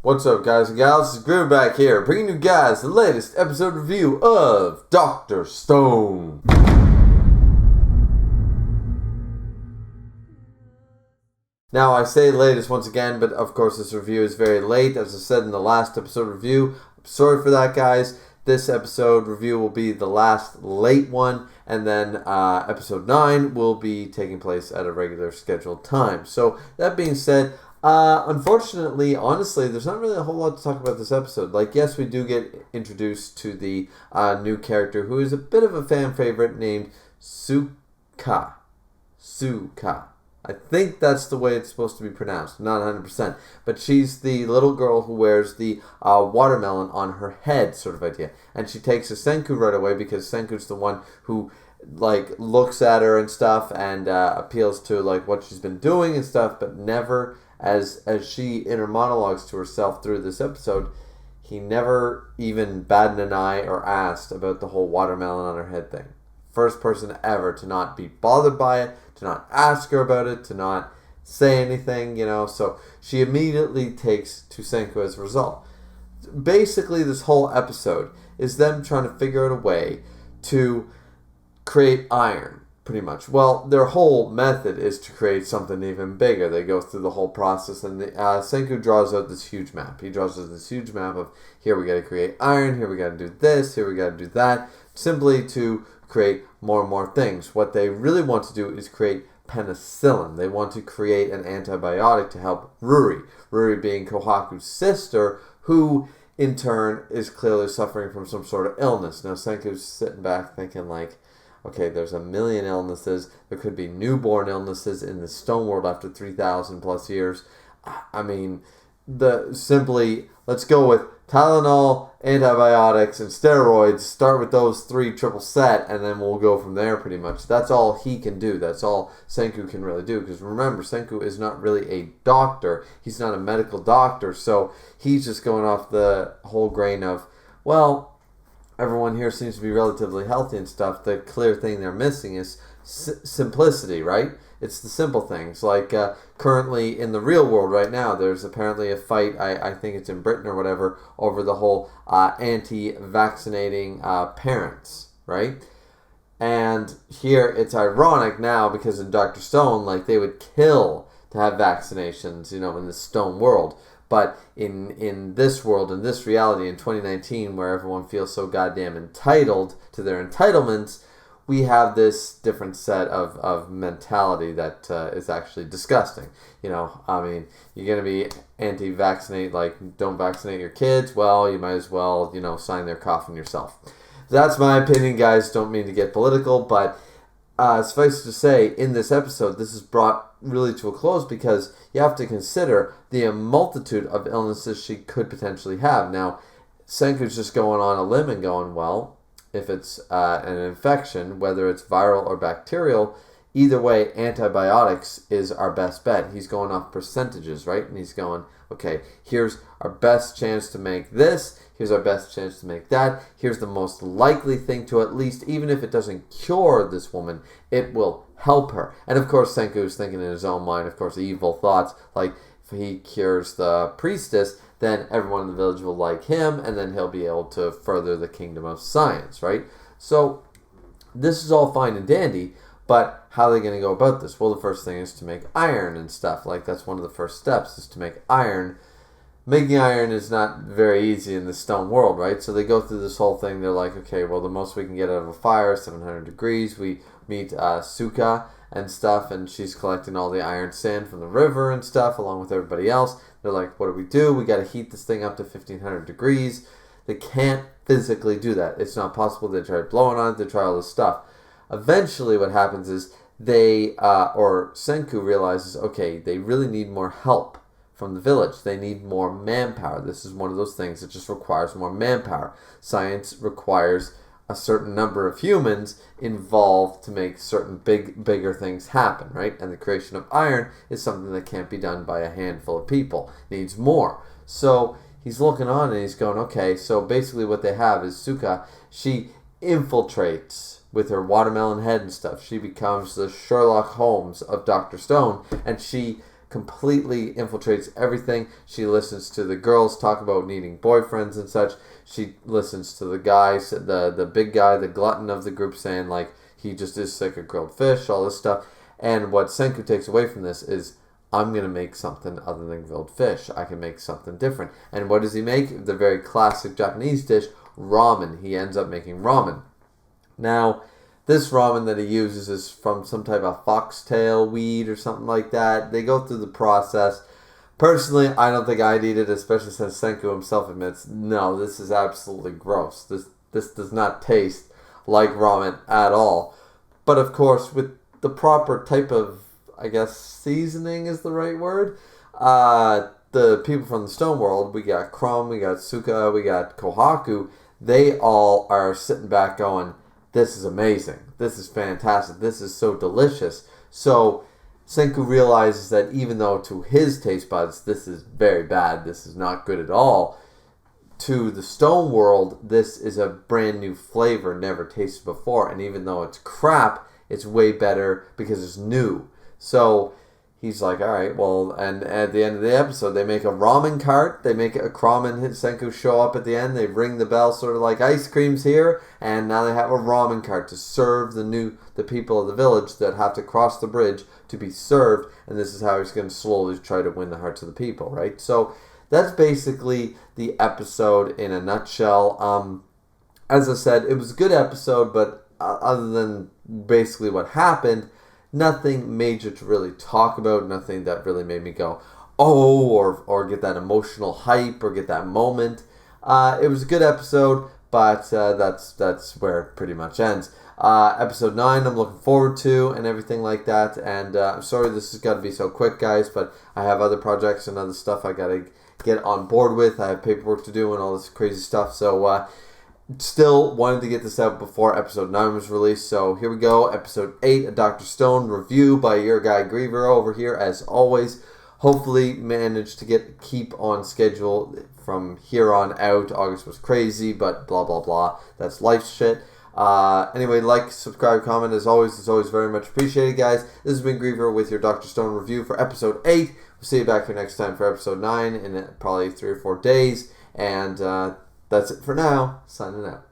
What's up, guys and gals? This is Griever back here, bringing you guys the latest episode review of Dr. Stone. Now, I say latest once again, but of course this review is very late. As I said in the last episode review, I'm sorry for that, guys. This episode review will be the last late one, and then episode 9 will be taking place at a regular scheduled time. So, that being said, unfortunately, honestly, there's not really a whole lot to talk about this episode. Like, yes, we do get introduced to the new character who is a bit of a fan favorite named Suka. I think that's the way it's supposed to be pronounced, not 100%. But she's the little girl who wears the watermelon on her head sort of idea. And she takes a Senku right away because Senku's the one who looks at her and stuff and appeals to what she's been doing and stuff, but never, as she in her monologues to herself through this episode, he never even batted an eye or asked about the whole watermelon on her head thing. First person ever to not be bothered by it, to not ask her about it, to not say anything, so she immediately takes to Senku as a result. Basically, this whole episode is them trying to figure out a way to create iron, pretty much. Well, their whole method is to create something even bigger. They go through the whole process, and Senku draws out this huge map. He draws out this huge map of, here we got to create iron, here we got to do this, here we got to do that, simply to create more and more things. What they really want to do is create penicillin. They want to create an antibiotic to help Ruri. Ruri being Kohaku's sister, who in turn is clearly suffering from some sort of illness. Now Senku's sitting back thinking okay, there's a million illnesses. There could be newborn illnesses in the stone world after 3,000 plus years. I mean, let's go with Tylenol, antibiotics, and steroids. Start with those 3 triple set, and then we'll go from there pretty much. That's all he can do. That's all Senku can really do. Because remember, Senku is not really a doctor. He's not a medical doctor. So he's just going off the whole grain of, well, everyone here seems to be relatively healthy and stuff. The clear thing they're missing is simplicity, right? It's the simple things. Currently in the real world right now, there's apparently a fight, I think it's in Britain or whatever, over the whole anti-vaccinating parents, right? And here it's ironic now because in Dr. Stone, they would kill to have vaccinations, in the stone world. But in this world, in this reality, in 2019, where everyone feels so goddamn entitled to their entitlements, we have this different set of mentality that is actually disgusting. You're going to be anti-vaccinate, don't vaccinate your kids. Well, you might as well, sign their coffin yourself. That's my opinion, guys. Don't mean to get political, but suffice to say, in this episode, this is brought really to a close because you have to consider the multitude of illnesses she could potentially have. Now, Senku's just going on a limb and going, well, if it's an infection, whether it's viral or bacterial, either way, antibiotics is our best bet. He's going off percentages, right? And he's going, okay, here's our best chance to make this. Here's our best chance to make that. Here's the most likely thing to, at least, even if it doesn't cure this woman, it will help her. And of course, Senku's thinking in his own mind, of course, evil thoughts, if he cures the priestess, then everyone in the village will like him, and then he'll be able to further the kingdom of science, right? So, this is all fine and dandy, but how are they going to go about this? Well, the first thing is to make iron and stuff. That's one of the first steps, is to make iron. Making iron is not very easy in the stone world, right? So they go through this whole thing. They're like, okay, well, the most we can get out of a fire is 700 degrees. We meet Suka and stuff, and she's collecting all the iron sand from the river and stuff, along with everybody else. They're like, what do? We got to heat this thing up to 1,500 degrees. They can't physically do that. It's not possible. They try blowing on it. They try all this stuff. Eventually, what happens is Senku realizes, okay, they really need more help from the village. They need more manpower. This is one of those things that just requires more manpower. Science requires a certain number of humans involved to make certain bigger things happen, right? And the creation of iron is something that can't be done by a handful of people. It needs more. So he's looking on and he's going, okay, so basically what they have is Suka, she infiltrates with her watermelon head and stuff. She becomes the Sherlock Holmes of Dr. Stone, and she completely infiltrates everything. She listens to the girls talk about needing boyfriends and such. She listens to the guys, the big guy, the glutton of the group, saying like he just is sick of grilled fish, all this stuff. And what Senku takes away from this is, I'm going to make something other than grilled fish. I can make something different. And what does he make? The very classic Japanese dish, ramen. He ends up making ramen. Now, this ramen that he uses is from some type of foxtail weed or something like that. They go through the process. Personally, I don't think I'd eat it, especially since Senku himself admits, no, this is absolutely gross. This does not taste like ramen at all. But of course, with the proper type of, I guess, seasoning is the right word. The people from the Stone World, we got Crumb, we got Suka, we got Kohaku, they all are sitting back going, this is amazing. This is fantastic. This is so delicious. So Senku realizes that even though to his taste buds, this is very bad, this is not good at all, to the Stone World, this is a brand new flavor never tasted before. And even though it's crap, it's way better because it's new. So he's like, all right, well, and at the end of the episode, they make a ramen cart. They make a Crumb and Senku show up at the end. They ring the bell, sort of like ice cream's here, and now they have a ramen cart to serve the people of the village that have to cross the bridge to be served. And this is how he's going to slowly try to win the hearts of the people, right? So that's basically the episode in a nutshell. As I said, it was a good episode, but other than basically what happened, nothing major to really talk about, nothing that really made me go, oh, or get that emotional hype or get that moment. It was a good episode, but that's where it pretty much ends. Episode 9 I'm looking forward to and everything like that, and I'm sorry this has got to be so quick, guys, but I have other projects and other stuff I got to get on board with. I have paperwork to do and all this crazy stuff, so still wanted to get this out before episode 9 was released. So here we go, episode 8, a Dr. Stone review by your guy Griever over here as always. Hopefully managed to keep on schedule from here on out. August was crazy, but blah blah blah, that's life shit. Anyway, like, subscribe, comment, as always. It's always very much appreciated, guys. This has been Griever with your Dr. Stone review for episode 8. We'll see you back here next time for episode 9 in probably 3 or 4 days. And that's it for now. Signing out.